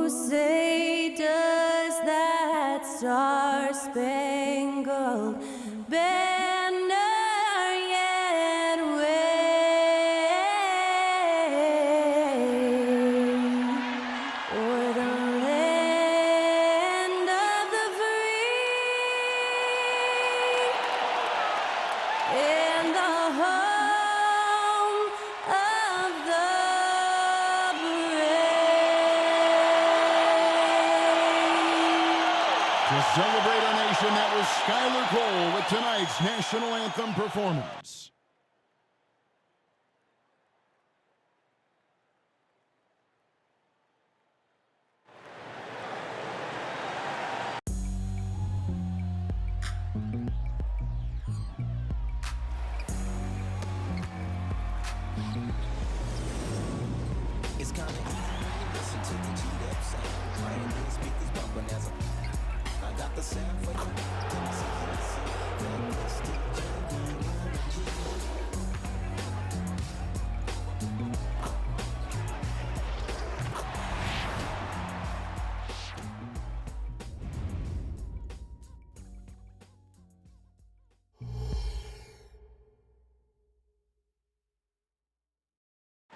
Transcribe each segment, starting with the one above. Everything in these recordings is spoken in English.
say does that star-spangled banner yet wave o'er the land of the free and the home of the To celebrate our nation, that was Skylar Cole with tonight's national anthem performance. It's kinda easy when you listen to the G-Dub sound. Playing these speakers bumping as I got the sound for you.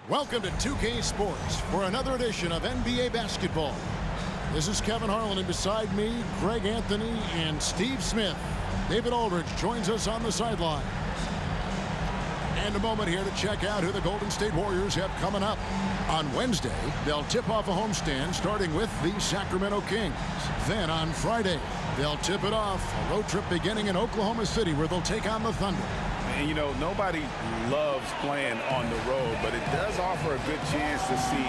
Welcome to 2K Sports for another edition of NBA basketball. This is Kevin Harlan, and beside me, Greg Anthony and Steve Smith. David Aldridge joins us on the sideline. And a moment here to check out who the Golden State Warriors have coming up. On Wednesday, they'll tip off a homestand starting with the Sacramento Kings. Then on Friday, they'll tip it off, a road trip beginning in Oklahoma City where they'll take on the Thunder. And, you know, nobody loves playing on the road, but it does offer a good chance to see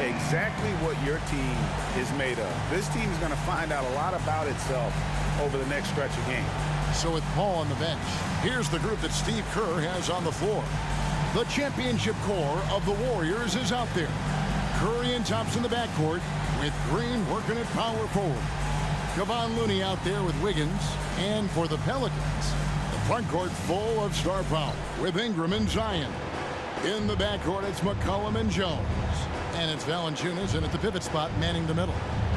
exactly what your team is made of. This team is going to find out a lot about itself over the next stretch of games. So with Paul on the bench, here's the group that Steve Kerr has on the floor. The championship core of the Warriors is out there. Curry and Thompson in the backcourt, with Green working at power forward. Kevon Looney out there with Wiggins. And for the Pelicans, the front court full of star power with Ingram and Zion. In the backcourt, it's McCollum and Jones. And it's Valanciunas in at the pivot spot, manning the middle.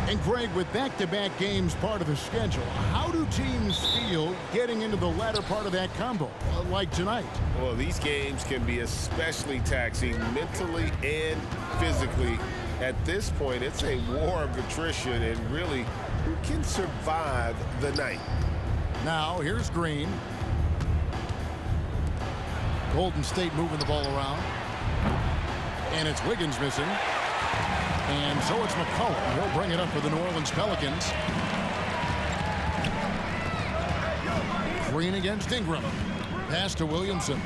And Greg, with back-to-back games part of the schedule, how do teams feel getting into the latter part of that combo, like tonight? Well, these games can be especially taxing mentally and physically. At this point, it's a war of attrition, and really, who can survive the night? Now, here's Green. Golden State moving the ball around. And it's Wiggins missing. And so it's McCollum. He'll bring it up for the New Orleans Pelicans. Green against Ingram. Pass to Williamson.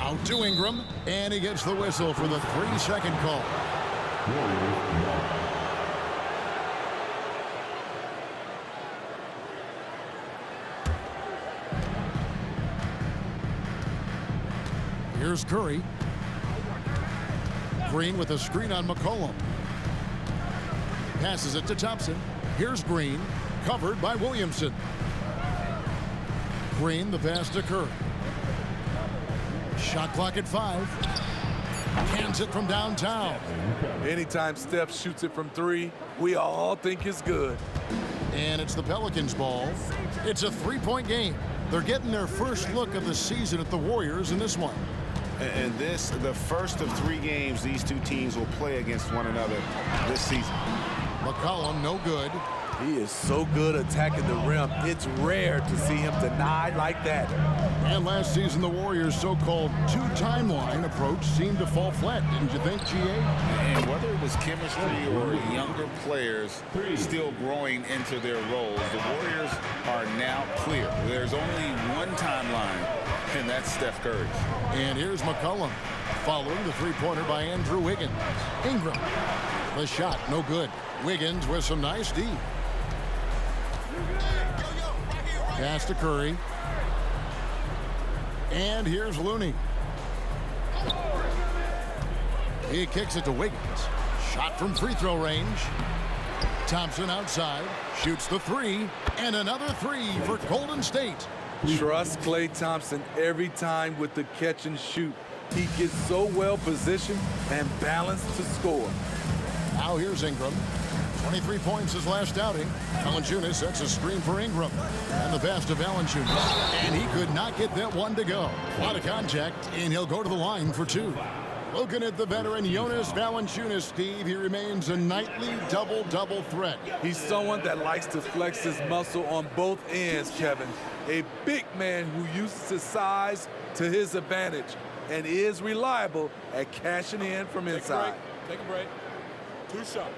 Out to Ingram. And he gets the whistle for the 3-second call. Here's Curry. Green with a screen on McCollum. Passes it to Thompson. Here's Green, covered by Williamson. Green, the pass to Curry. Shot clock at 5. Cans it from downtown. Anytime Steph shoots it from 3, we all think it's good. And it's the Pelicans' ball. It's a 3-point game. They're getting their first look of the season at the Warriors in this one. And this, the first of 3 games these two teams will play against one another this season. McCollum, no good. He is so good attacking the rim. It's rare to see him denied like that. And last season, the Warriors' so-called 2-timeline approach seemed to fall flat, didn't you think, G.A.? And whether it was chemistry or younger players still growing into their roles, the Warriors are now clear. There's only one timeline, and that's Steph Curry. And here's McCollum, following the three-pointer by Andrew Wiggins. Ingram, the shot, no good. Wiggins with some nice D. Pass to Curry. And here's Looney. He kicks it to Wiggins. Shot from free throw range. Thompson outside. Shoots the 3. And another 3 for Golden State. Trust Klay Thompson every time with the catch and shoot. He gets so well positioned and balanced to score. Now here's Ingram. 23 points his last outing. Valanciunas sets a screen for Ingram. And the pass to Valanciunas. And he could not get that one to go. A lot of contact, and he'll go to the line for 2. Looking at the veteran Jonas Valanciunas, Steve, he remains a nightly double-double threat. He's someone that likes to flex his muscle on both ends, Kevin. A big man who uses his size to his advantage and is reliable at cashing in from inside. Take a break. 2 shots.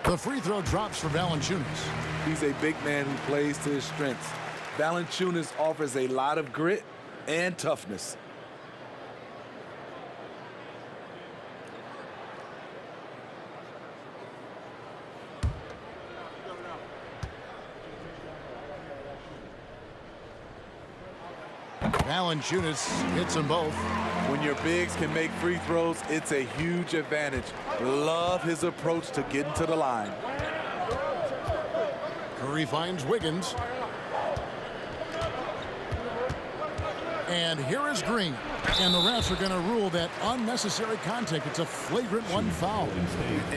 The free throw drops for Valanciunas. He's a big man who plays to his strengths. Valanciunas offers a lot of grit and toughness. Valanciunas hits them both. When your bigs can make free throws, it's a huge advantage. Love his approach to getting to the line. Curry finds Wiggins. And here is Green. And the refs are going to rule that unnecessary contact. It's a flagrant 1 foul.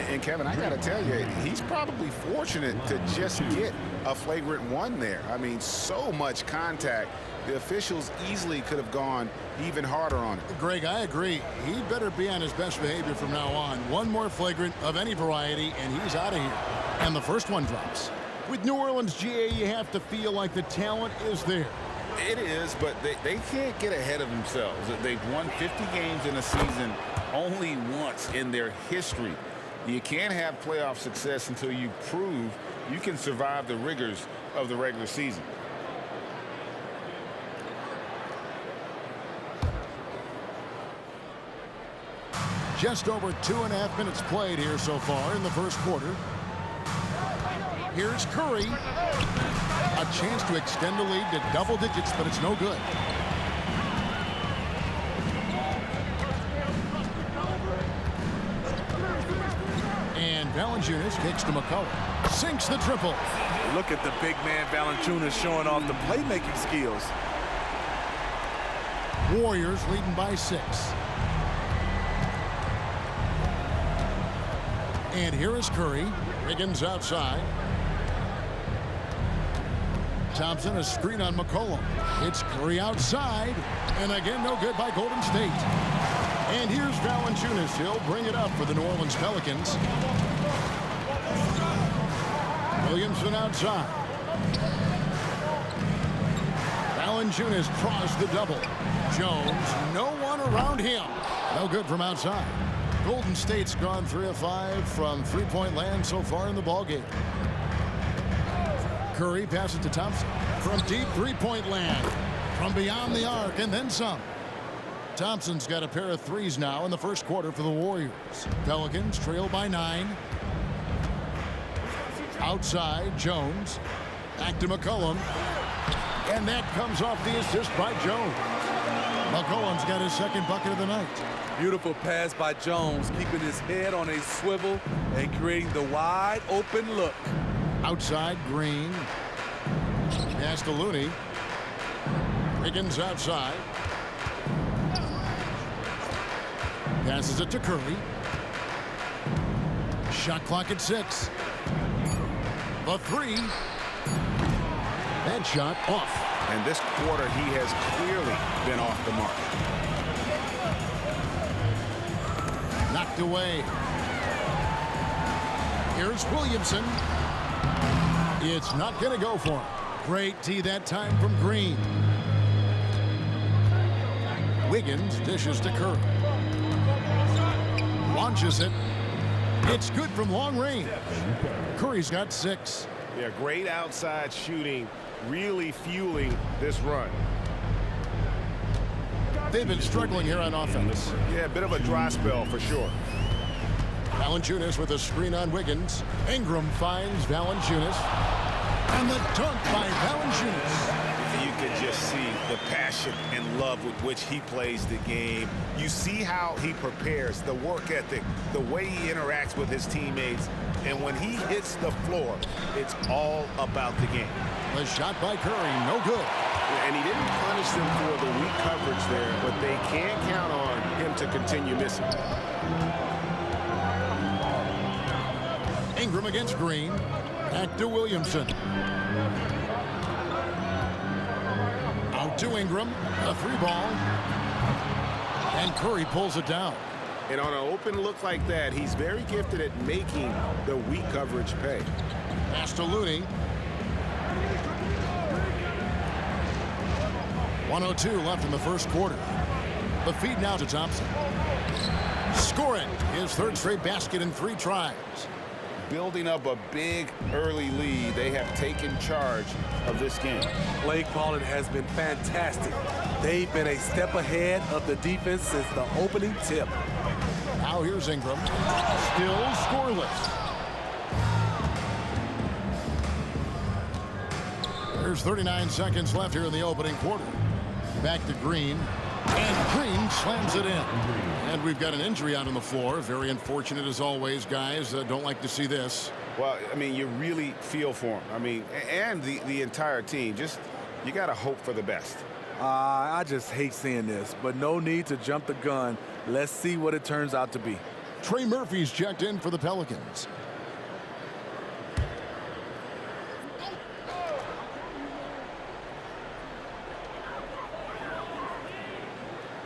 And Kevin, I got to tell you, he's probably fortunate to just get a flagrant 1 there. I mean, so much contact. The officials easily could have gone even harder on it. Greg, I agree. He better be on his best behavior from now on. One more flagrant of any variety, and he's out of here. And the first one drops. With New Orleans, GA, you have to feel like the talent is there. It is, but they can't get ahead of themselves. They've won 50 games in a season only once in their history. You can't have playoff success until you prove you can survive the rigors of the regular season. Just over 2.5 minutes played here so far in the first quarter. Here's Curry. A chance to extend the lead to double digits, but it's no good. And Valanciunas kicks to McCullough. Sinks the triple. Look at the big man Valanciunas showing off the playmaking skills. Warriors leading by 6. And here is Curry. Wiggins outside. Thompson, a screen on McCollum. It's Curry outside. And again, no good by Golden State. And here's Valanciunas. He'll bring it up for the New Orleans Pelicans. Williamson outside. Valanciunas crossed the double. Jones, no one around him. No good from outside. Golden State's gone 3 of 5 from three-point land so far in the ballgame. Curry passes to Thompson from deep three-point land, from beyond the arc, and then some. Thompson's got a pair of threes now in the first quarter for the Warriors. Pelicans trail by 9. Outside, Jones. Back to McCollum. And that comes off the assist by Jones. McCollum's got his second bucket of the night. Beautiful pass by Jones, keeping his head on a swivel and creating the wide open look. Outside, Green. Pass to Looney. Wiggins outside. Passes it to Curry. Shot clock at 6. The 3. That shot off. And this quarter, he has clearly been off the mark. Knocked away. Here's Williamson. It's not going to go for him. Great tee that time from Green. Wiggins dishes to Curry. Launches it. It's good from long range. Curry's got 6. Yeah, great outside shooting, really fueling this run. They've been struggling here on offense. Yeah, a bit of a dry spell for sure. Valanciunas with a screen on Wiggins. Ingram finds Valanciunas. And the dunk by Valanciunas. You can just see the passion and love with which he plays the game. You see how he prepares, the work ethic, the way he interacts with his teammates. And when he hits the floor, it's all about the game. The shot by Curry, no good. And he didn't punish them for the weak coverage there, but they can't count on him to continue missing. Ingram against Green. Back to Williamson. Out to Ingram. A three ball. And Curry pulls it down. And on an open look like that, he's very gifted at making the weak coverage pay. Pass to Looney. 1:02 left in the first quarter. The feed now to Thompson. Scoring his third straight basket in 3 tries. Building up a big early lead, they have taken charge of this game. Play calling has been fantastic. They've been a step ahead of the defense since the opening tip. Now here's Ingram. Still scoreless. There's 39 seconds left here in the opening quarter. Back to Green. And Green slams it in. And we've got an injury out on the floor. Very unfortunate as always, guys. Don't like to see this. Well, I mean, you really feel for him. I mean, and the entire team. Just, you got to hope for the best. I just hate seeing this, but no need to jump the gun. Let's see what it turns out to be. Trey Murphy's checked in for the Pelicans.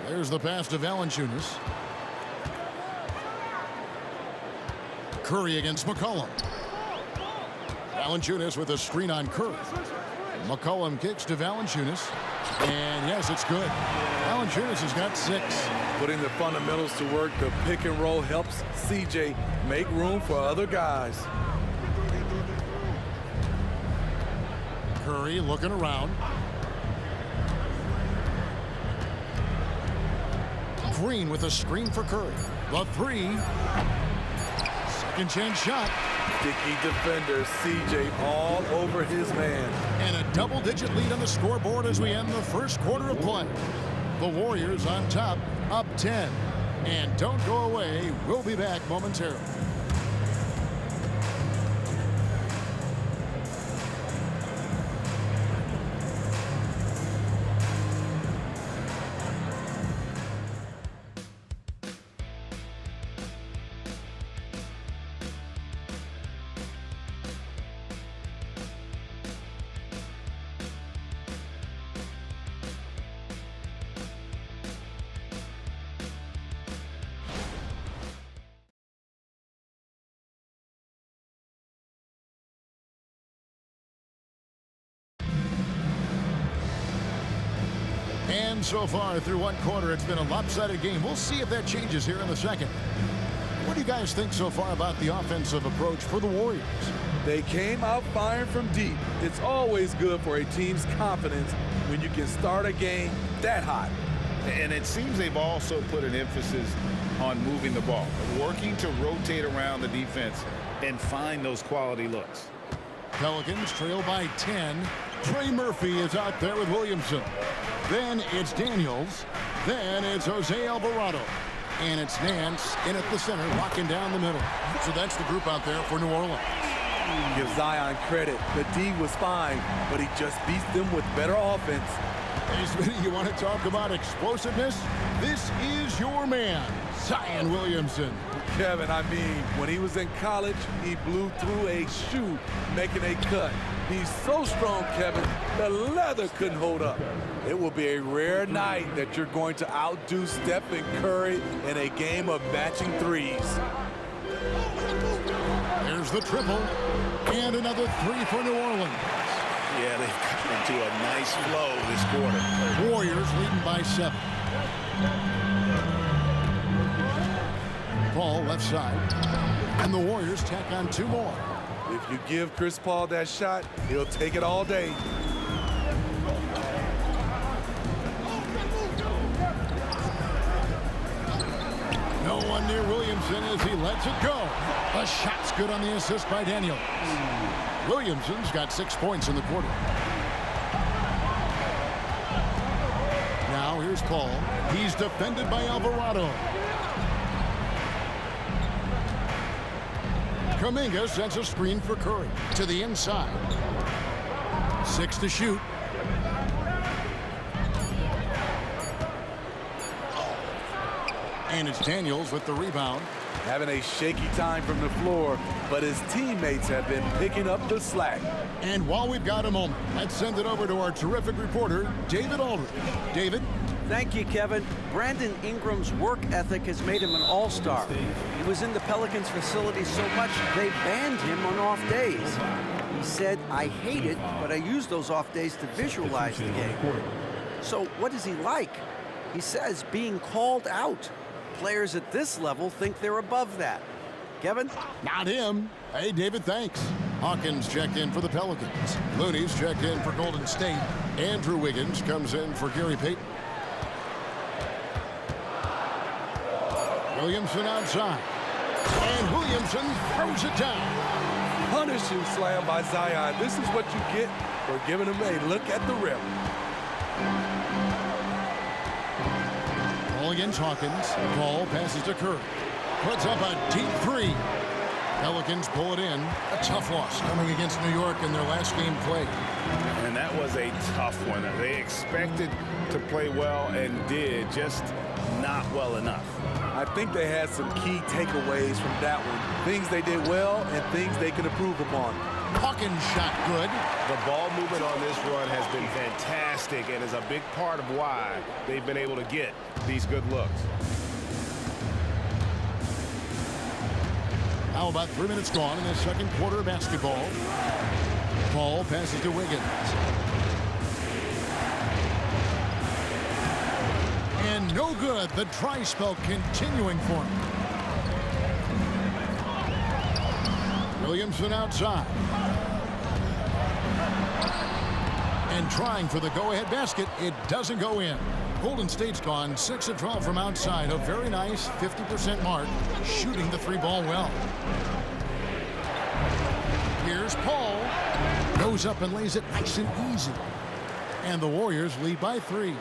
There's the pass to Valanciunas. Curry against McCollum. Valanciunas with a screen on Curry. McCollum kicks to Valanciunas. And yes, it's good. Valanciunas has got 6. Putting the fundamentals to work, the pick and roll helps CJ make room for other guys. Curry looking around. Green with a screen for Curry. The 3. Second chance shot. Sticky defender, CJ all over his man. And a double-digit lead on the scoreboard as we end the first quarter of play. The Warriors on top, up 10. And don't go away. We'll be back momentarily. And so far through one quarter, it's been a lopsided game. We'll see if that changes here in the second. What do you guys think so far about the offensive approach for the Warriors? They came out firing from deep. It's always good for a team's confidence when you can start a game that hot. And it seems they've also put an emphasis on moving the ball, working to rotate around the defense and find those quality looks. Pelicans trail by 10. Trey Murphy is out there with Williamson. Then it's Daniels. Then it's Jose Alvarado. And it's Nance in at the center, locking down the middle. So that's the group out there for New Orleans. Give Zion credit. The D was fine, but he just beats them with better offense. Hey, Smitty, you want to talk about explosiveness? This is your man, Zion Williamson. Kevin, I mean, when he was in college, he blew through a shoe making a cut. He's so strong, Kevin, the leather couldn't hold up. It will be a rare night that you're going to outdo Stephen Curry in a game of matching threes. There's the triple. And another 3 for New Orleans. Yeah, they've gotten into a nice flow this quarter. Warriors leading by 7. Paul left side. And the Warriors tack on 2 more. If you give Chris Paul that shot, he'll take it all day. No one near Williamson as he lets it go. A shot's good on the assist by Daniels. Williamson's got 6 points in the quarter. Here's Paul. He's defended by Alvarado. Kuminga sends a screen for Curry to the inside. 6 to shoot. And it's Daniels with the rebound. Having a shaky time from the floor, but his teammates have been picking up the slack. And while we've got a moment, let's send it over to our terrific reporter, David Aldridge. David? Thank you, Kevin. Brandon Ingram's work ethic has made him an all-star. He was in the Pelicans facility so much, they banned him on off days. He said, "I hate it, but I use those off days to visualize the game." So what is he like? He says being called out. Players at this level think they're above that. Kevin? Not him. Hey, David, thanks. Hawkins checked in for the Pelicans. Looney's checked in for Golden State. Andrew Wiggins comes in for Gary Payton. Williamson outside. And Williamson throws it down. Punishing slam by Zion. This is what you get for giving him a look at the rim. Ball against Hawkins. Ball passes to Curry. Puts up a deep three. Pelicans pull it in. A tough loss coming against New York in their last game played. And that was a tough one. They expected to play well and did, just not well enough. I think they had some key takeaways from that one. Things they did well and things they can improve upon. Hawkins shot good. The ball movement on this run has been fantastic and is a big part of why they've been able to get these good looks. How about 3 minutes gone in the second quarter of basketball? Paul passes to Wiggins. And no good. The dry spell continuing for him. Williamson outside. And trying for the go-ahead basket. It doesn't go in. Golden State's gone 6 of 12 from outside. A very nice 50% mark. Shooting the 3-ball well. Here's Paul. Goes up and lays it nice and easy. And the Warriors lead by 3.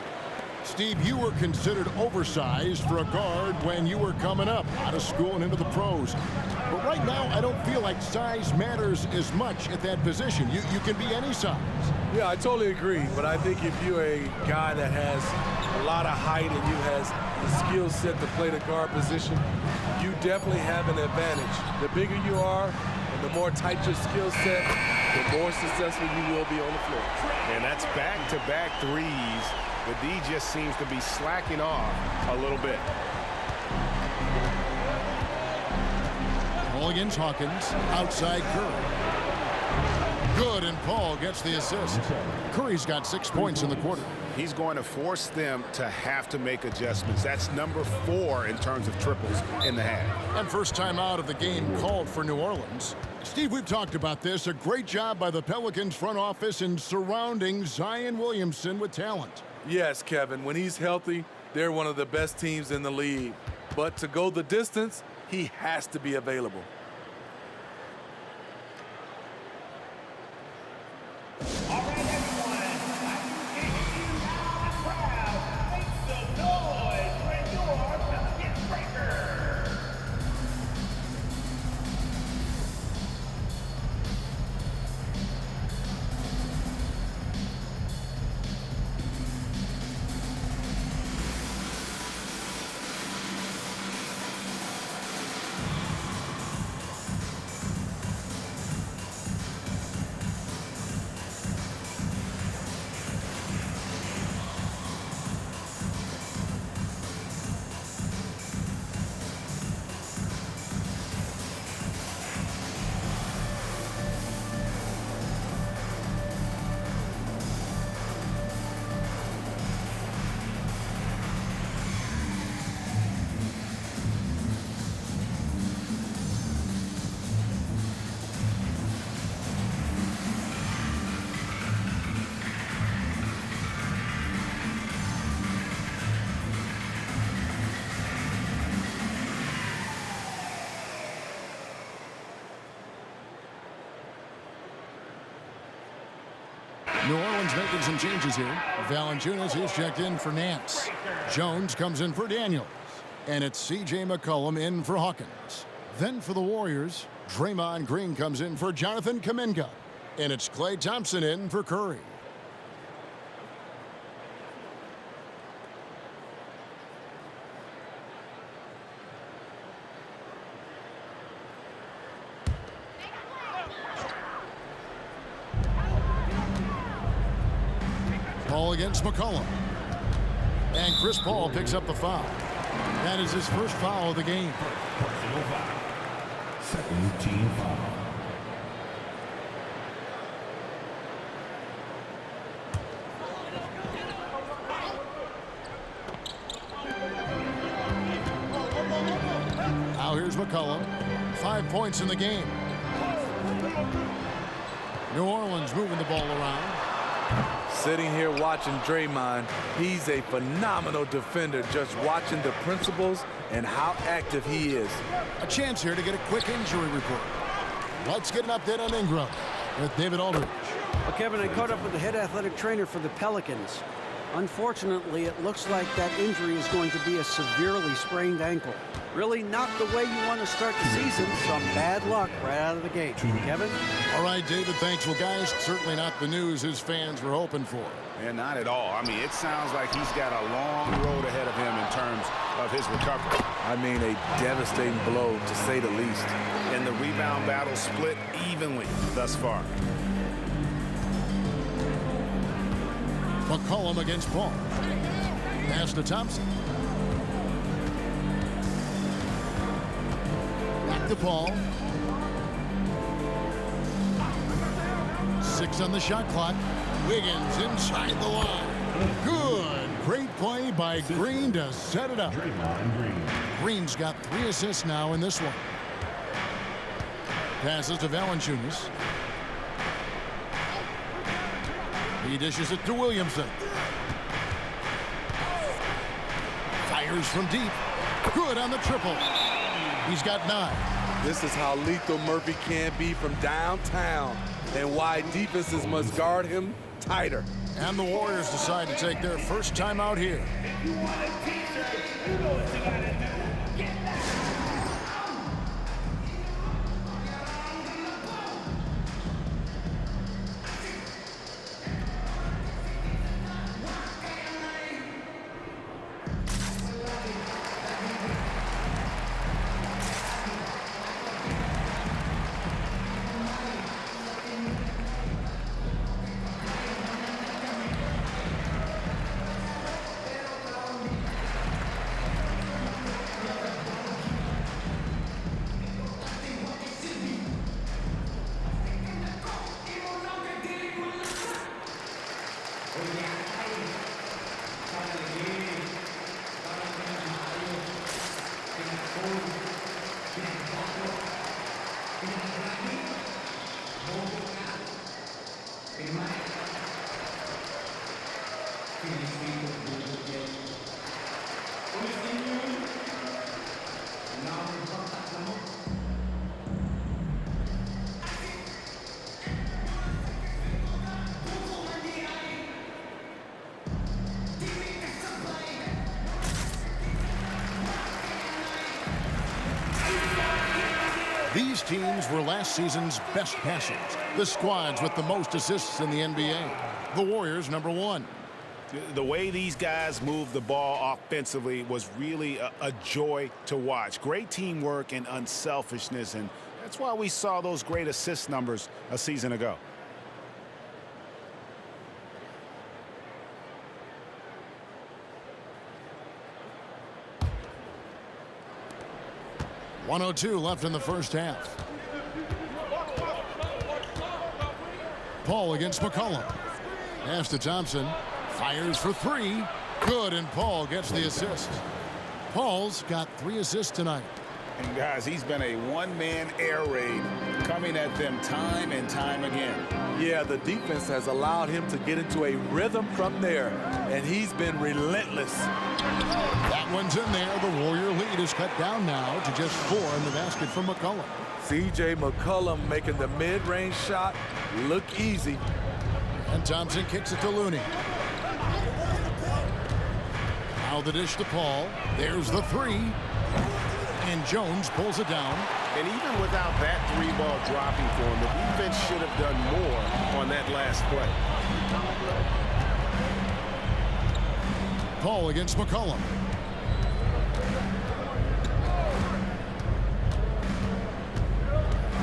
Steve, you were considered oversized for a guard when you were coming up out of school and into the pros. But right now, I don't feel like size matters as much at that position. You can be any size. Yeah, I totally agree. But I think if you're a guy that has a lot of height and you has the skill set to play the guard position, you definitely have an advantage. The bigger you are and the more tight your skill set, the more successful you will be on the floor. And that's back-to-back threes. The D just seems to be slacking off a little bit. Ball against Hawkins. Outside Curry. Good, and Paul gets the assist. Curry's got 6 points in the quarter. He's going to force them to have to make adjustments. That's number 4 in terms of triples in the half. And first time out of the game called for New Orleans. Steve, we've talked about this. A great job by the Pelicans front office in surrounding Zion Williamson with talent. Yes, Kevin, when he's healthy, they're one of the best teams in the league. But to go the distance, he has to be available. All right, everyone, I can hear you loud and proud. Make some noise for your Pelicans Breaker. New Orleans making some changes here. Valanciunas is checked in for Nance. Jones comes in for Daniels. And it's C.J. McCollum in for Hawkins. Then for the Warriors, Draymond Green comes in for Jonathan Kuminga. And it's Klay Thompson in for Curry. Paul against McCollum. And Chris Paul picks up the foul. That is his first foul of the game. Personal foul. Second team foul. Now here's McCollum. 5 points in the game. New Orleans moving the ball around. Sitting here watching Draymond, he's a phenomenal defender, just watching the principles and how active he is. A chance here to get a quick injury report. Let's get an update on Ingram with David Aldridge. Well, Kevin, I caught up with the head athletic trainer for the Pelicans. Unfortunately, it looks like that injury is going to be a severely sprained ankle. Really not the way you want to start the season. Some bad luck right out of the gate. Kevin? All right, David, thanks. Well, guys, certainly not the news his fans were hoping for. And not at all. I mean, it sounds like he's got a long road ahead of him in terms of his recovery. I mean, a devastating blow, to say the least. And the rebound battle split evenly thus far. McCollum against Paul. Pass to Thompson. Back to Paul. 6 on the shot clock. Wiggins inside the line. Good. Great play by Green to set it up. Green's got 3 assists now in this one. Passes to Valanciunas. He dishes it to Williamson. Fires from deep. Good on the triple. He's got 9. This is how lethal Murphy can be from downtown and why defenses must guard him tighter. And the Warriors decide to take their first time out here. You want a t-shirt? You know what you gotta do. Get that. These teams were last season's best passers. The squads with the most assists in the NBA. The Warriors, number 1. The way these guys moved the ball offensively was really a joy to watch. Great teamwork and unselfishness, and that's why we saw those great assist numbers a season ago. .102 left in the first half. Paul against McCollum. Pass to Thompson. Fires for 3. Good, and Paul gets the assist. Paul's got 3 assists tonight. And guys, he's been a one-man air raid coming at them time and time again. Yeah, the defense has allowed him to get into a rhythm from there, and he's been relentless. That one's in there. The Warrior lead is cut down now to just 4 in the basket from McCollum. C.J. McCollum making the mid-range shot look easy. And Thompson kicks it to Looney. Now the dish to Paul. There's the three. And Jones pulls it down. And even without that three ball dropping for him, the defense should have done more on that last play. Paul against McCollum.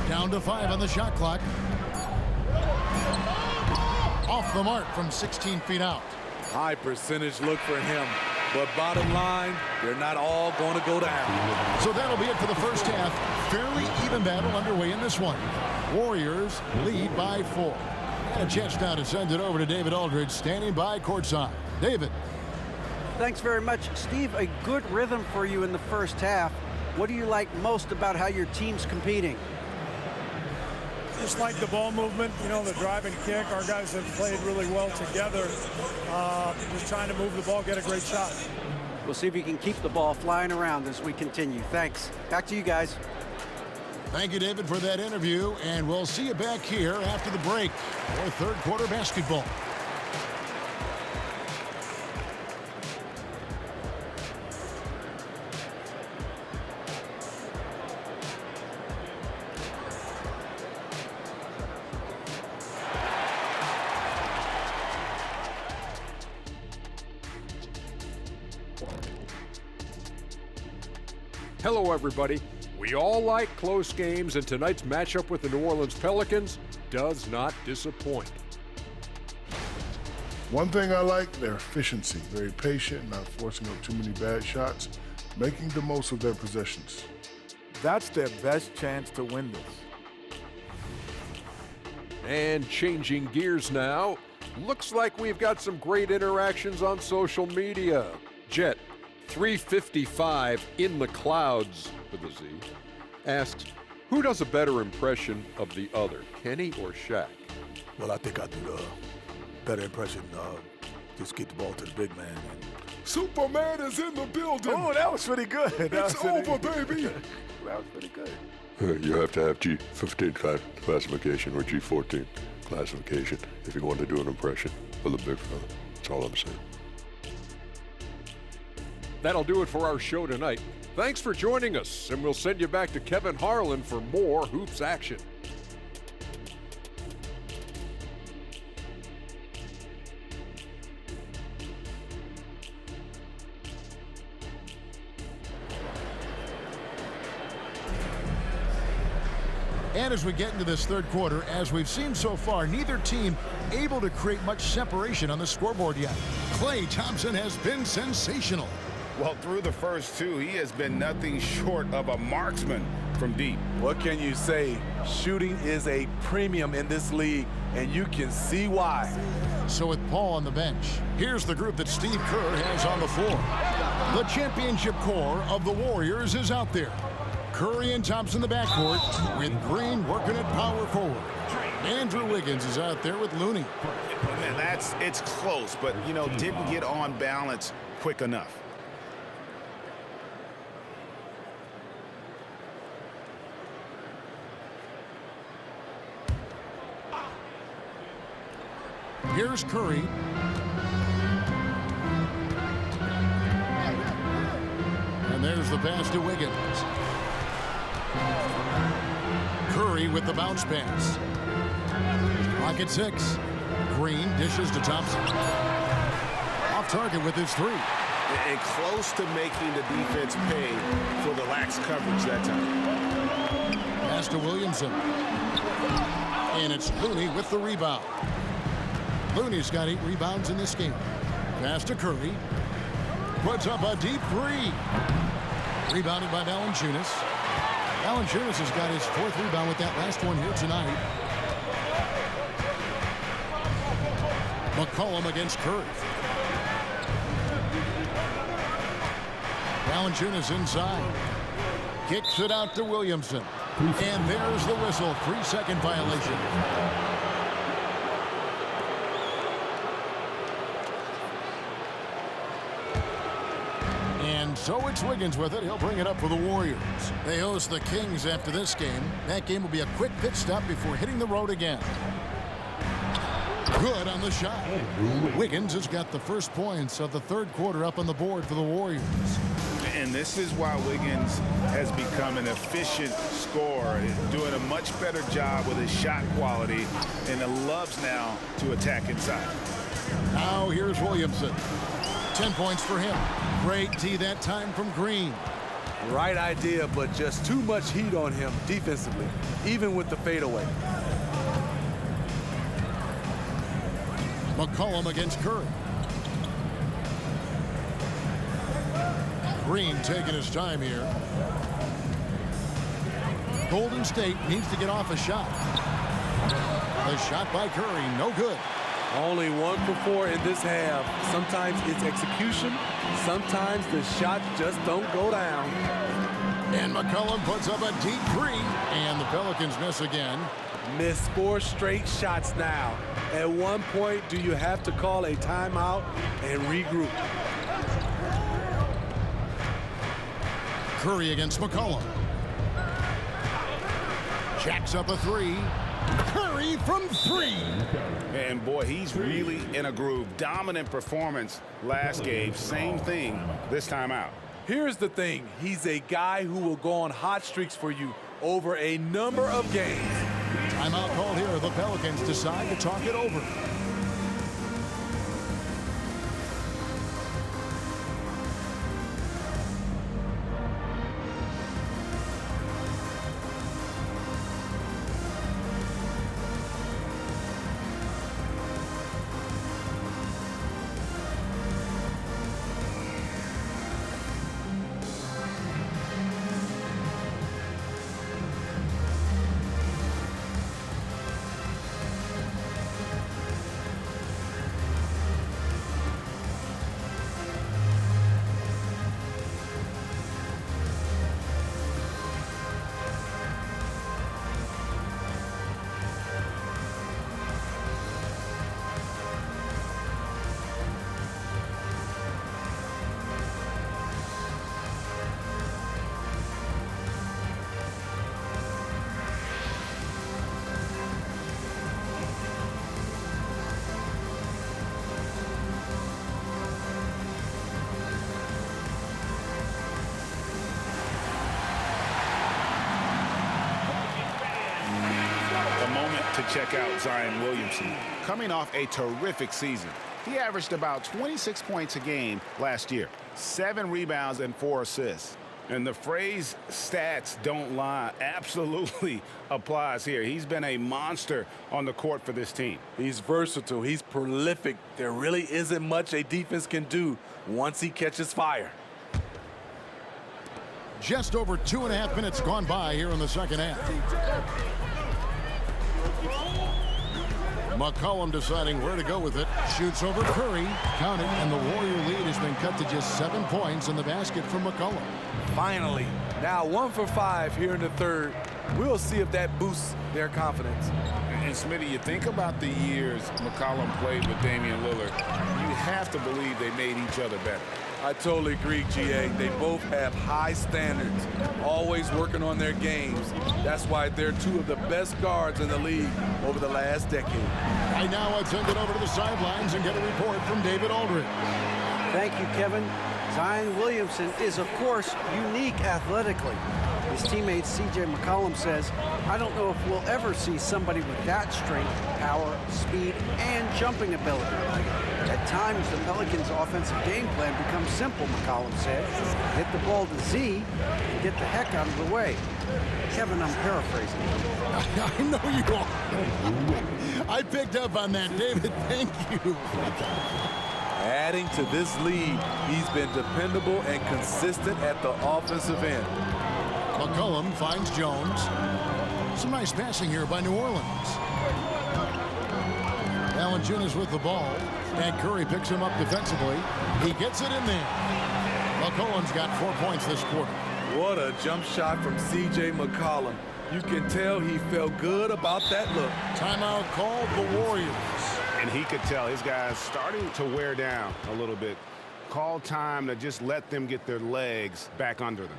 Down to 5 on the shot clock. Off the mark from 16 feet out. High percentage look for him. But bottom line, they're not all going to go down. So that'll be it for the first half. Fairly even battle underway in this one. Warriors lead by 4. And a chance now to send it over to David Aldridge, standing by courtside. David. Thanks very much, Steve. A good rhythm for you in the first half. What do you like most about how your team's competing? Just like the ball movement, you know, the drive and kick. Our guys have played really well together. Just trying to move the ball, get a great shot. We'll see if you can keep the ball flying around as we continue. Thanks. Back to you guys. Thank you, David, for that interview. And we'll see you back here after the break for third quarter basketball. Hello, everybody. We all like close games, and tonight's matchup with the New Orleans Pelicans does not disappoint. One thing I like, their efficiency. Very patient, not forcing up too many bad shots, making the most of their possessions. That's their best chance to win this. And changing gears now, looks like we've got some great interactions on social media. Jet 355 in the clouds with a Z asks, who does a better impression of the other, Kenny or Shaq? Well, I think I do the better impression. Just get the ball to the big man. Superman is in the building. Oh, that was pretty good. It's over, baby. That was pretty good. You have to have G15 classification or G14 classification if you want to do an impression of the big fella. That's all I'm saying. That'll do it for our show tonight. Thanks for joining us, and we'll send you back to Kevin Harlan for more Hoops action. And as we get into this third quarter, as we've seen so far, neither team able to create much separation on the scoreboard yet. Klay Thompson has been sensational. Well, through the first two, he has been nothing short of a marksman from deep. What can you say? Shooting is a premium in this league, and you can see why. So with Paul on the bench, here's the group that Steve Kerr has on the floor. The championship core of the Warriors is out there. Curry and Thompson in the backcourt, with Green working at power forward. Andrew Wiggins is out there with Looney. Man, it's close, but, you know, didn't get on balance quick enough. Here's Curry. And there's the pass to Wiggins. Curry with the bounce pass. Clock at 6. Green dishes to Thompson. Off target with his three. And close to making the defense pay for the lax coverage that time. Pass to Williamson. And it's Looney with the rebound. Looney's got 8 rebounds in this game. Pass to Curry. Puts up a deep three. Rebounded by Valanciunas. Valanciunas has got his 4th rebound with that last one here tonight. McCollum against Curry. Valanciunas inside. Kicks it out to Williamson. And there's the whistle. 3-second violation. And so it's Wiggins with it. He'll bring it up for the Warriors. They host the Kings after this game. That game will be a quick pit stop before hitting the road again. good on the shot. Wiggins has got the first points of the third quarter up on the board for the Warriors. And this is why Wiggins has become an efficient scorer, doing a much better job with his shot quality, and loves now to attack inside. Now here's Williamson. 10 points for him. Great D that time from Green. Right idea, but just too much heat on him defensively, even with the fadeaway. McCollum against Curry. Green taking his time here. Golden State needs to get off a shot. The shot by Curry, no good. Only 1 for 4 in this half. Sometimes it's execution. Sometimes the shots just don't go down. And McCollum puts up a deep three, and the Pelicans miss again. Missed 4 straight shots now. At one point, do you have to call a timeout and regroup? Curry against McCollum. Jacks up a three. Curry from 3. And boy, he's really in a groove. Dominant performance last game. Same thing this time out. Here's the thing. He's a guy who will go on hot streaks for you over a number of games. Timeout called here. The Pelicans decide to talk it over. To check out Zion Williamson. Coming off a terrific season. He averaged about 26 points a game last year, 7 rebounds and 4 assists. And the phrase stats don't lie absolutely applies here. He's been a monster on the court for this team. He's versatile. He's prolific. There really isn't much a defense can do once he catches fire. Just over 2.5 minutes gone by here in the second half. McCollum deciding where to go with it. Shoots over Curry. Count it, and the Warrior lead has been cut to just 7 points in the basket from McCollum. Finally. Now 1 for 5 here in the third. We'll see if that boosts their confidence. And Smitty, you think about the years McCollum played with Damian Lillard, you have to believe they made each other better. I totally agree, GA. They both have high standards, always working on their games. That's why they're 2 of the best guards in the league over the last decade. Right now, let's send it over to the sidelines and get a report from David Aldridge. Thank you, Kevin. Zion Williamson is, of course, unique athletically. His teammate C.J. McCollum says, I don't know if we'll ever see somebody with that strength, power, speed, and jumping ability. At times, the Pelicans' offensive game plan becomes simple, McCollum said. Hit the ball to Z and get the heck out of the way. Kevin, I'm paraphrasing. I know you are. I picked up on that, David. Thank you. Adding to this lead, he's been dependable and consistent at the offensive end. McCollum finds Jones. Some nice passing here by New Orleans. Valanciunas with the ball, and Curry picks him up defensively. He gets it in there. McCollum's got 4 points this quarter. What a jump shot from C.J. McCollum. You can tell he felt good about that look. Timeout called the Warriors. And he could tell his guys starting to wear down a little bit. Call time to just let them get their legs back under them.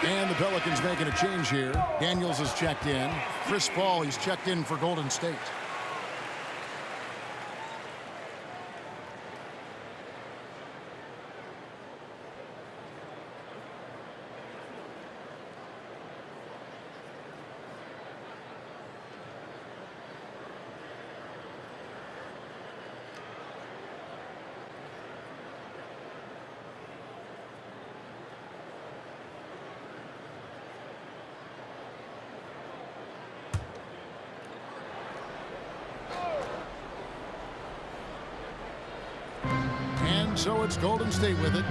And the Pelicans making a change here. Daniels is checked in. Chris Paul, he's checked in for Golden State. So it's Golden State with it.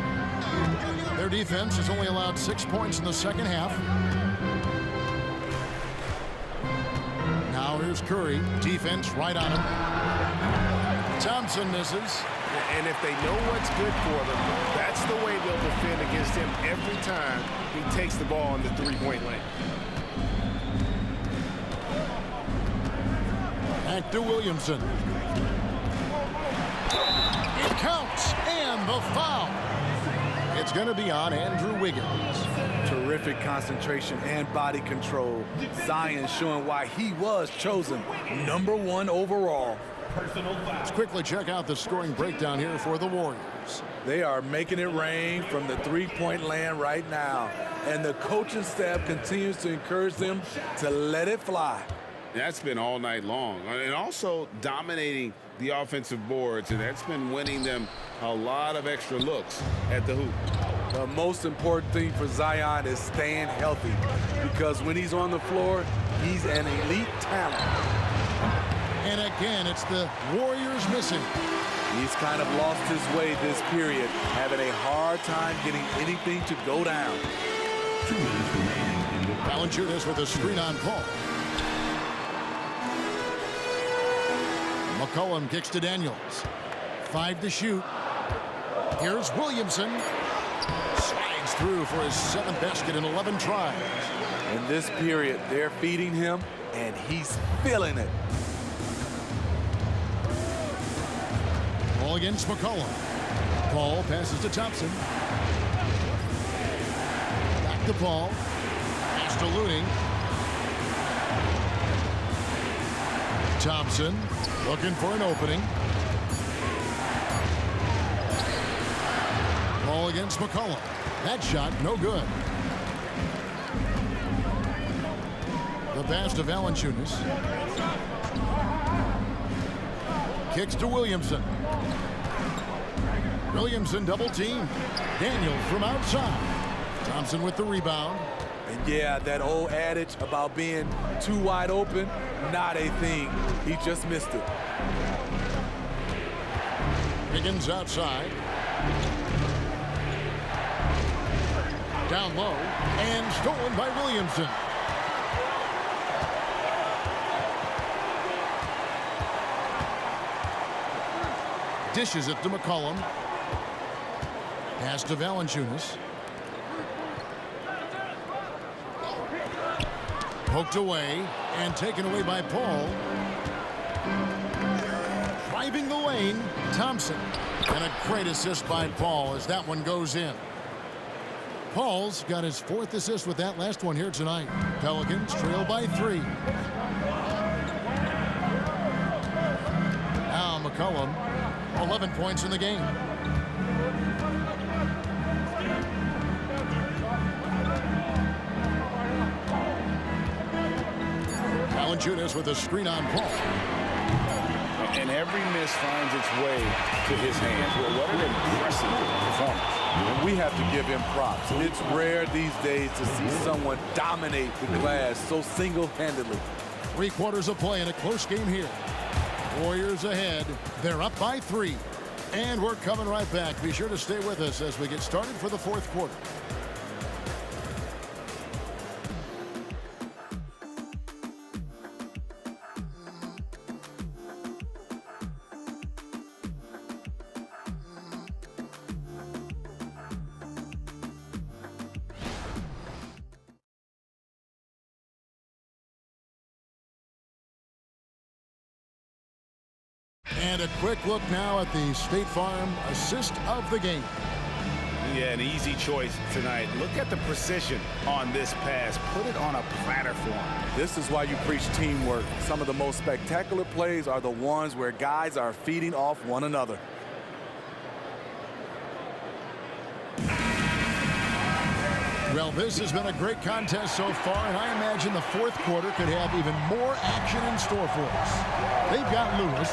Their defense has only allowed 6 points in the second half. Now here's Curry. Defense right on him. Thompson misses. And if they know what's good for them, that's the way they'll defend against him every time he takes the ball in the three-point lane. Back to Williamson. It counts, and the foul. It's going to be on Andrew Wiggins. Terrific concentration and body control. Zion showing why he was chosen #1 overall. Let's quickly check out the scoring breakdown here for the Warriors. They are making it rain from the three-point land right now. And the coaching staff continues to encourage them to let it fly. That's been all night long. And also dominating the offensive boards, and that's been winning them a lot of extra looks at the hoop. The most important thing for Zion is staying healthy, because when he's on the floor, he's an elite talent. And again, it's the Warriors missing. He's kind of lost his way this period, having a hard time getting anything to go down. 2 minutes remaining. Valanciunas with a screen on Paul. McCollum kicks to Daniels. 5 to shoot. Here's Williamson. Slides through for his 7th basket in 11 tries. In this period, they're feeding him, and he's feeling it. Ball against McCollum. Paul passes to Thompson. Back to Paul. Pass to Looney. Thompson looking for an opening. Ball against McCollum. That shot no good. The pass to Valanciunas. Kicks to Williamson. Williamson double team. Daniels from outside. Thompson with the rebound. And yeah, that old adage about being too wide open, not a thing. He just missed it. Higgins outside. Down low and stolen by Williamson. Dishes it to McCollum. Pass to Valanciunas. Poked away and taken away by Paul. Driving the lane, Thompson. And a great assist by Paul as that one goes in. Paul's got his 4th assist with that last one here tonight. Pelicans trail by 3. Now McCollum, 11 points in the game. Valanciunas with a screen on Paul. And every miss finds its way to his hands. Well, what an impressive performance. And we have to give him props. It's rare these days to see someone dominate the glass so single-handedly. 3 quarters of play in a close game here. Warriors ahead. They're up by 3. And we're coming right back. Be sure to stay with us as we get started for the 4th quarter. And a quick look now at the State Farm assist of the game. Yeah, an easy choice tonight. Look at the precision on this pass. Put it on a platter for him. This is why you preach teamwork. Some of the most spectacular plays are the ones where guys are feeding off one another. Well, this has been a great contest so far, and I imagine the fourth quarter could have even more action in store for us. They've got Lewis.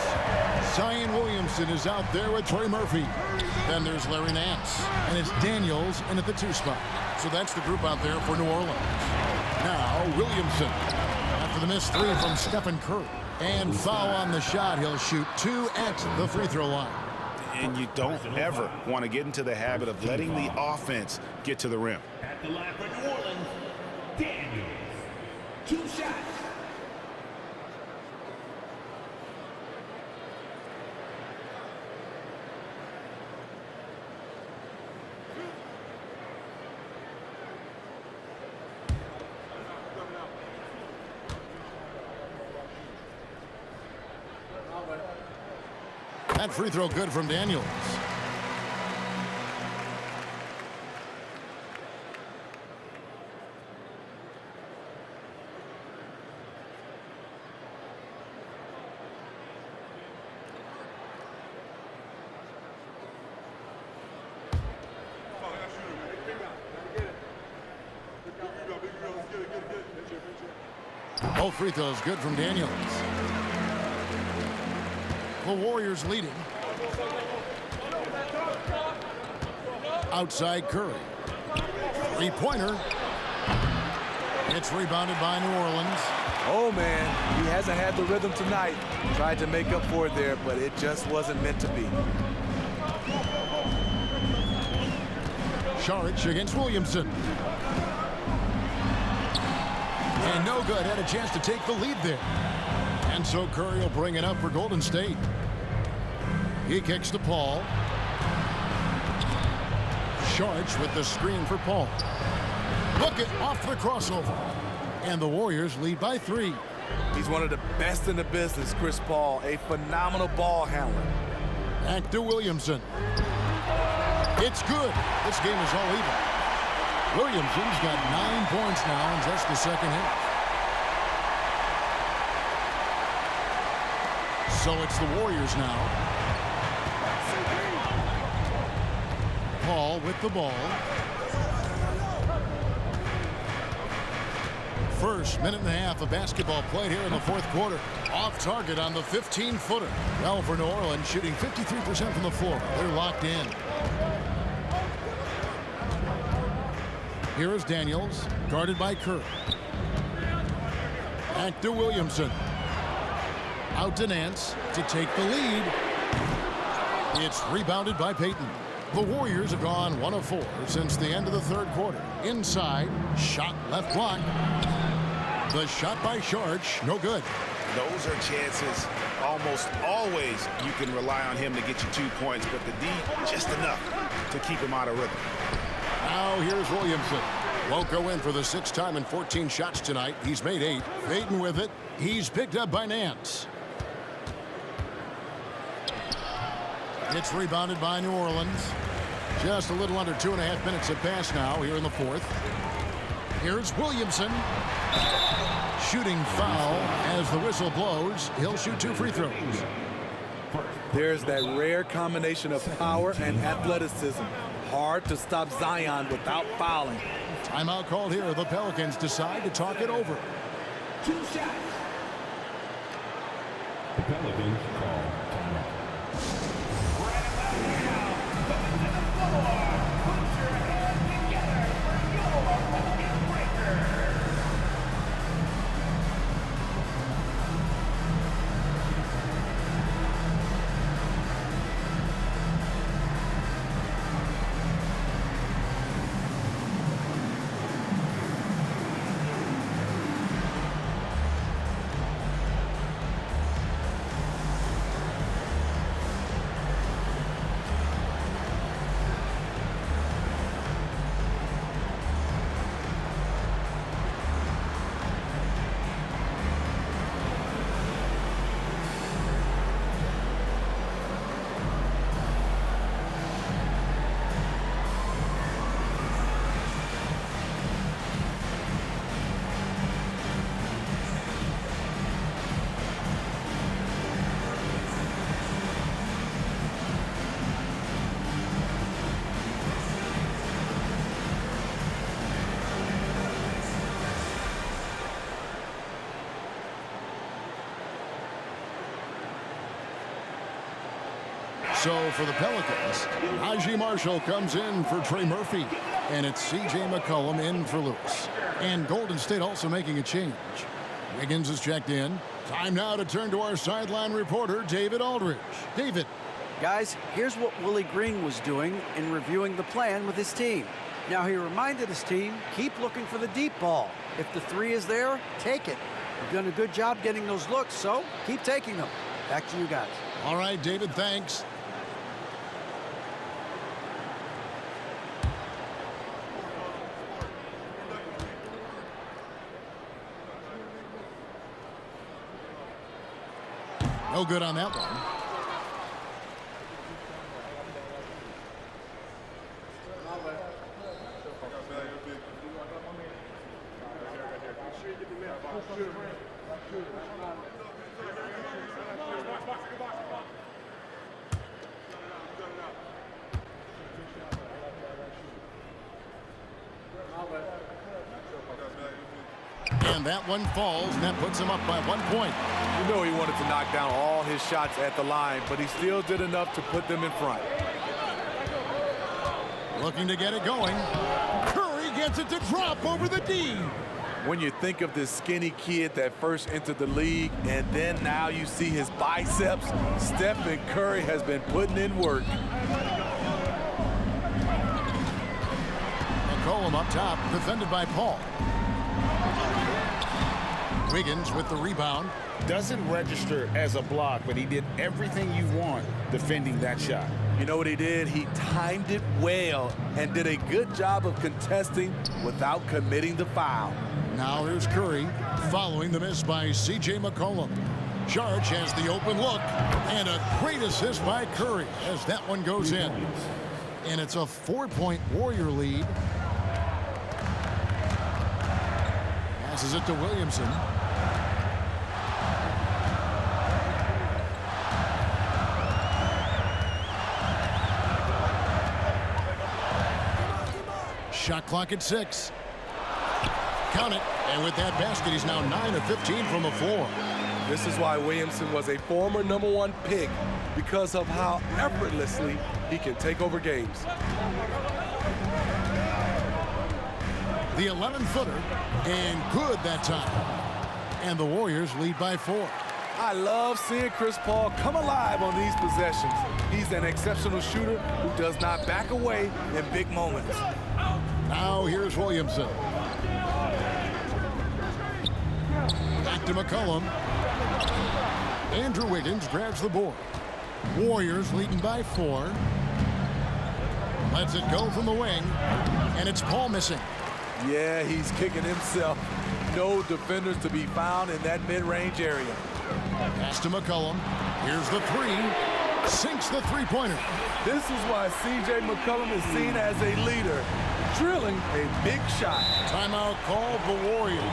Zion Williamson is out there with Trey Murphy. Then there's Larry Nance. And it's Daniels in at the 2 spot. So that's the group out there for New Orleans. Now, Williamson. After the missed 3 from Stephen Curry. And foul on the shot. He'll shoot 2 at the free throw line. And you don't ever want to get into the habit of letting the offense get to the rim. At the line for New Orleans, Daniels. 2 shots. That free throw good from Daniels. Both free throws good from Daniels. The Warriors leading. Outside Curry. Three-pointer. It's rebounded by New Orleans. Oh, man, he hasn't had the rhythm tonight. Tried to make up for it there, but it just wasn't meant to be. Saric against Williamson. And no good. Had a chance to take the lead there. And so Curry will bring it up for Golden State. He kicks to Paul. Saric with the screen for Paul. Look it off the crossover. And the Warriors lead by 3. He's one of the best in the business, Chris Paul. A phenomenal ball handler. Back to Williamson. It's good. This game is all even. Williamson's got 9 points now in just the second half. So it's the Warriors now. Paul with the ball. First minute and a half of basketball played here in the fourth quarter. Off target on the 15-footer. Well, for New Orleans, shooting 53% from the floor. They're locked in. Here is Daniels, guarded by Curry. Back to Williamson. Out to Nance to take the lead. It's rebounded by Payton. The Warriors have gone 1 of 4 since the end of the third quarter. Inside, shot left block. The shot by Saric, no good. Those are chances. Almost always you can rely on him to get you 2 points, but the D just enough to keep him out of rhythm. Now here's Williamson. Won't go in for the 6th time in 14 shots tonight. He's made 8. Payton with it. He's picked up by Nance. It's rebounded by New Orleans. Just a little under 2.5 minutes have passed now here in the fourth. Here's Williamson. Shooting foul as the whistle blows. He'll shoot 2 free throws. There's that rare combination of power and athleticism. Hard to stop Zion without fouling. Timeout called here. The Pelicans decide to talk it over. 2 shots. The Pelicans call timeout. So for the Pelicans, Najee Marshall comes in for Trey Murphy. And it's C.J. McCollum in for Lewis. And Golden State also making a change. Wiggins is checked in. Time now to turn to our sideline reporter, David Aldridge. David. Guys, here's what Willie Green was doing in reviewing the plan with his team. Now, he reminded his team, keep looking for the deep ball. If the three is there, take it. You've done a good job getting those looks, so keep taking them. Back to you guys. All right, David, thanks. No good on that one. And that one falls, and that puts him up by 1 point. You know he wanted to knock down all his shots at the line, but he still did enough to put them in front. Looking to get it going. Curry gets it to drop over the D. When you think of this skinny kid that first entered the league, and then now you see his biceps, Stephen Curry has been putting in work. McCollum up top, defended by Paul. Wiggins with the rebound. Doesn't register as a block, but he did everything you want defending that shot. You know what he did? He timed it well and did a good job of contesting without committing the foul. Now here's Curry following the miss by C.J. McCollum. Charge has the open look and a great assist by Curry as that one goes in. And it's a 4-point Warrior lead. Passes it to Williamson. Shot clock at 6. Count it. And with that basket, he's now 9 of 15 from the floor. This is why Williamson was a former #1 pick, because of how effortlessly he can take over games. The 11-footer, and good that time. And the Warriors lead by 4. I love seeing Chris Paul come alive on these possessions. He's an exceptional shooter who does not back away in big moments. Now here's Williamson. Back to McCollum. Andrew Wiggins grabs the board. Warriors leading by 4. Lets it go from the wing. And it's Paul missing. Yeah, he's kicking himself. No defenders to be found in that mid-range area. Pass to McCollum. Here's the 3. Sinks the three-pointer. This is why C.J. McCollum is seen as a leader, drilling a big shot. Timeout called the Warriors.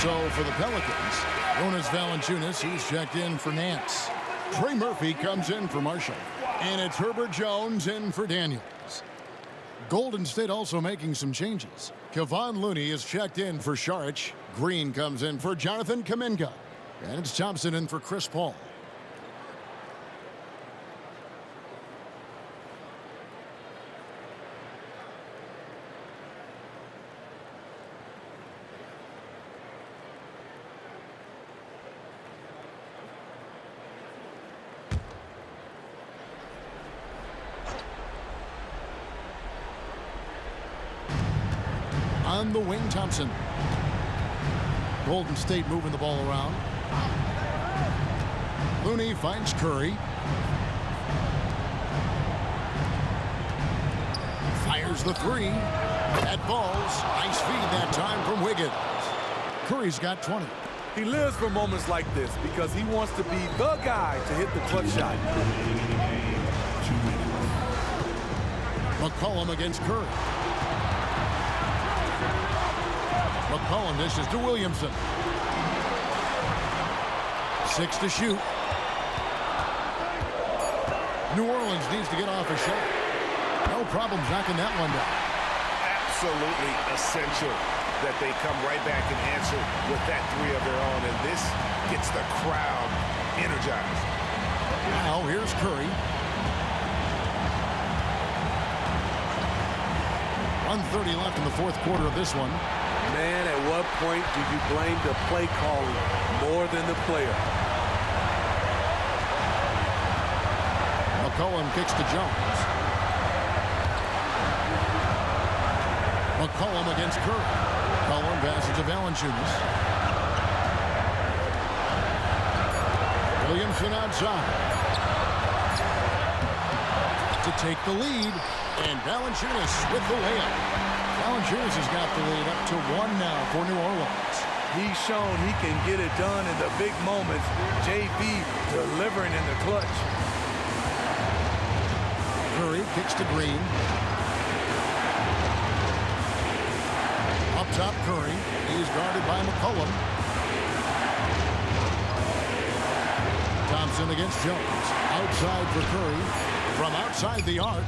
So for the Pelicans, Jonas Valanciunas, he's checked in for Nance. Trey Murphy comes in for Marshall. And it's Herbert Jones in for Daniels. Golden State also making some changes. Kevon Looney is checked in for Saric. Green comes in for Jonathan Kuminga. And it's Thompson in for Chris Paul. On the wing, Thompson. Golden State moving the ball around. Looney finds Curry. Fires the three. That falls. Nice feed that time from Wiggins. Curry's got 20. He lives for moments like this because he wants to be the guy to hit the clutch shot. McCollum against Curry. McCollum dishes to Williamson. 6 to shoot. New Orleans needs to get off a shot. No problem knocking that one down. Absolutely essential that they come right back and answer with that three of their own, and this gets the crowd energized. Now here's Curry. 1:30 left in the fourth quarter of this one. Man, at what point do you blame the play calling more than the player? McCollum kicks to Jones. McCollum against Curry. McCollum passes to Valanciunas. Williamson outside. To take the lead. And Valanciunas with the layup. Valanciunas has got the lead up to 1 now for New Orleans. He's shown he can get it done in the big moments. JB delivering in the clutch. Curry kicks to Green. Up top, Curry. He's guarded by McCollum. Thompson against Jones. Outside for Curry. From outside the arc.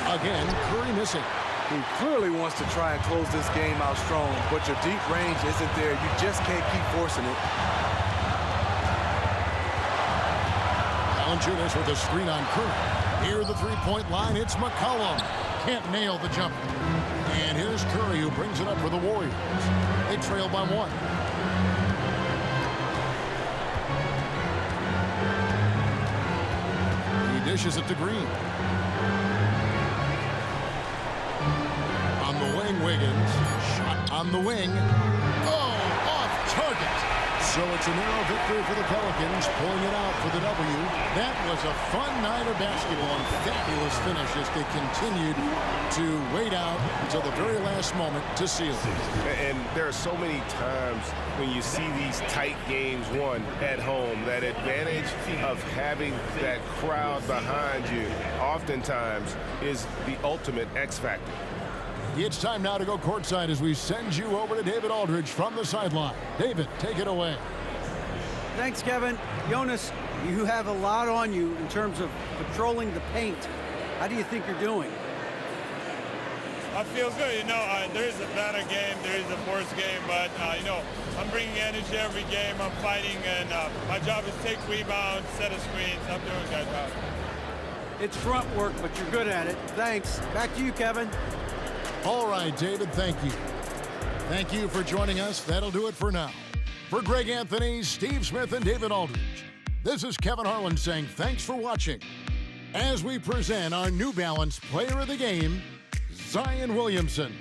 Again, Curry missing. He clearly wants to try and close this game out strong, but your deep range isn't there. You just can't keep forcing it. Valanciunas with a screen on Curry. Near the three-point line, it's McCollum. Can't nail the jumper. And here's Curry, who brings it up for the Warriors. They trail by 1. He dishes it to Green. On the wing, Wiggins. Shot on the wing. Oh, off target. So it's a narrow victory for the Pelicans, pulling it out for the W. That was a fun night of basketball and fabulous finish as they continued to wait out until the very last moment to seal it. And there are so many times when you see these tight games won at home, that advantage of having that crowd behind you oftentimes is the ultimate X factor. It's time now to go courtside as we send you over to David Aldridge from the sideline. David, take it away. Thanks, Kevin. Jonas, you have a lot on you in terms of patrolling the paint. How do you think you're doing? I feel good. You know, there is a better game, there is a worse game, but, you know, I'm bringing energy every game. I'm fighting, and my job is take rebounds, set a screens. I'm doing that job. It's front work, but you're good at it. Thanks. Back to you, Kevin. All right, David, thank you. Thank you for joining us. That'll do it for now. For Greg Anthony, Steve Smith, and David Aldridge, this is Kevin Harlan saying thanks for watching as we present our New Balance Player of the Game, Zion Williamson.